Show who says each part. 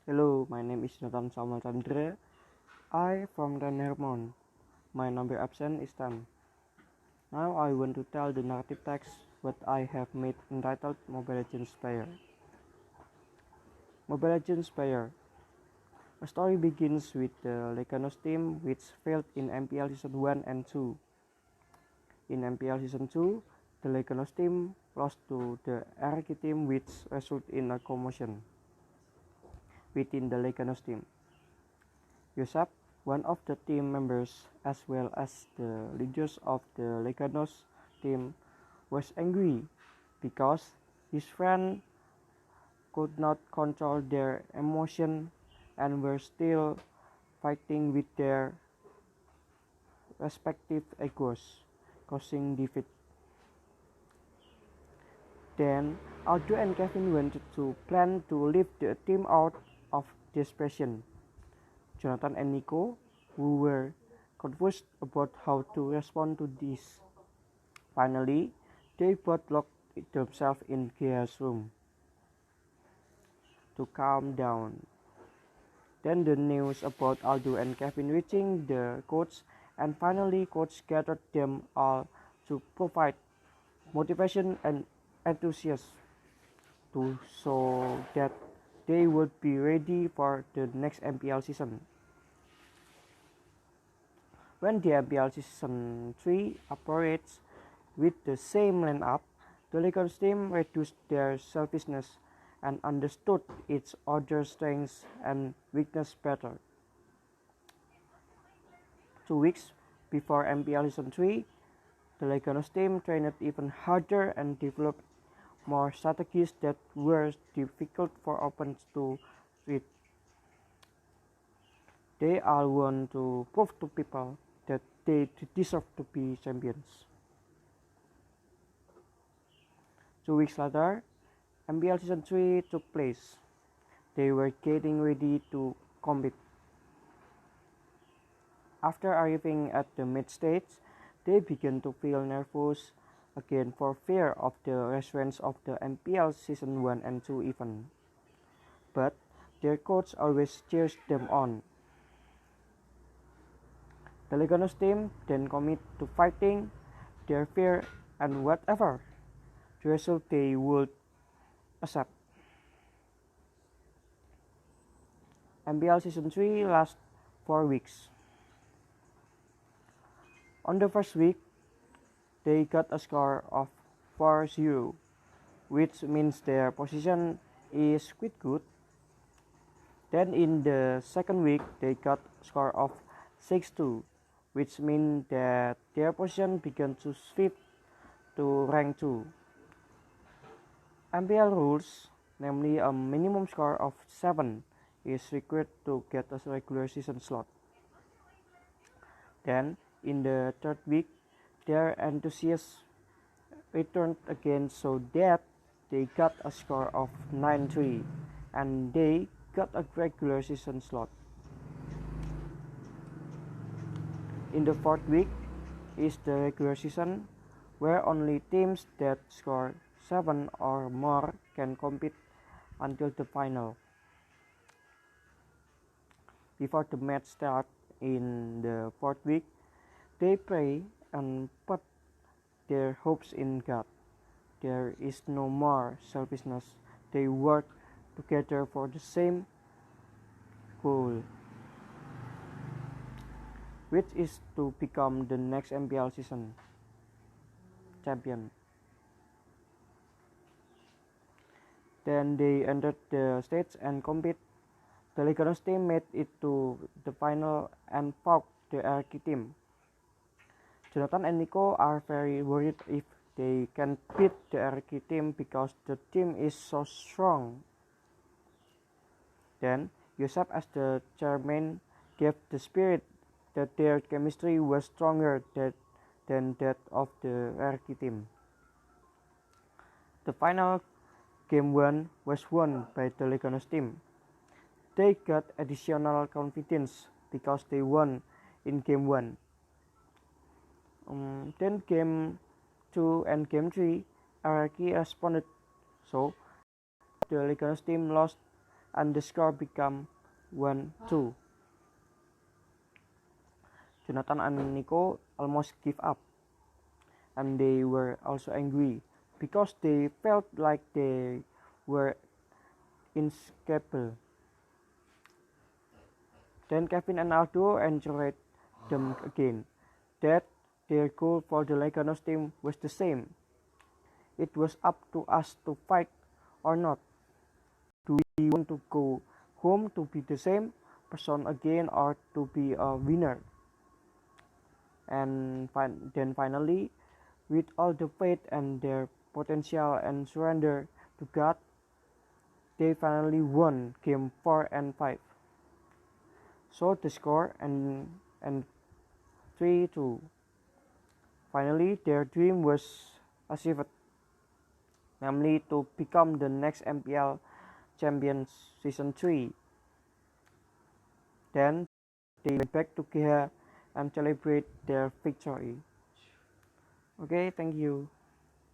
Speaker 1: Hello, my name is Nathan Samuel Chandra. I from the Nermon. My number absent is 10. Now I want to tell the narrative text what I have made entitled Mobile Legends Player. Mobile Legends Player. A story begins with the Leganos team which failed in MPL Season 1 and 2. In MPL Season 2, the Leganos team lost to the RK team which resulted in a commotion within the Leganos team. Yosap, one of the team members as well as the leaders of the Leganos team, was angry because his friend could not control their emotion and were still fighting with their respective egos, causing defeat. Then Aldo and Kevin wanted to plan to leave the team out of desperation. Jonathan and Nico, who were confused about how to respond to this. Finally, they both locked themselves in Gea's room to calm down. Then the news about Aldo and Kevin reaching the coach, and finally coach gathered them all to provide motivation and enthusiasm to show that they would be ready for the next MPL season. When the MPL Season 3 operates with the same lineup, the Lakers team reduced their selfishness and understood each other's strengths and weaknesses better. 2 weeks before MPL Season 3, the Lakers team trained even harder and developed more strategies that were difficult for opponents to read. They all want to prove to people that they deserve to be champions. 2 weeks later, MPL Season 3 took place. They were getting ready to compete. After arriving at the mid-stage, they began to feel nervous again for fear of the resurgence of the MPL Season 1 and 2 event. But their coach always cheers them on. The Leganos team then commit to fighting their fear and whatever the result they would accept. MPL Season 3 lasts 4 weeks. On the first week, they got a score of 4-0, which means their position is quite good. Then in the second week, they got a score of 6-2, which means that their position began to shift to rank 2. MPL rules, namely a minimum score of 7, is required to get a regular season slot. Then, in the third week, their enthusiasm returned again so that they got a score of 9-3 and they got a regular season slot. In the fourth week is the regular season, where only teams that score 7 or more can compete until the final. Before the match starts in the fourth week, they pray and put their hopes in God. There is no more selfishness. They work together for the same goal, which is to become the next MPL season champion. Then they entered the stage and compete. The Leganos team made it to the final and fought the RK team. Jonathan and Nico are very worried if they can beat the RK team because the team is so strong. Then Yosef, as the chairman, gave the spirit that their chemistry was stronger than that of the RK team. The final Game 1 was won by the Leganos team. They got additional confidence because they won in Game 1. Then Game 2 and Game 3, RRQ responded, so the Leganos team lost and the score became 1-2. Jonathan and Nico almost give up, and they were also angry because they felt like they were inescapable. Then Kevin and Aldo encouraged them again, that their goal for the Leganos team was the same. It was up to us to fight or not. Do we want to go home to be the same person again or to be a winner? And then finally, with all the faith and their potential and surrender to God, they finally won game 4 and 5. So the score and 3-2. Finally, their dream was achieved, namely to become the next MPL champions season 3. Then they went back to Kia and celebrate their victory. Okay, thank you.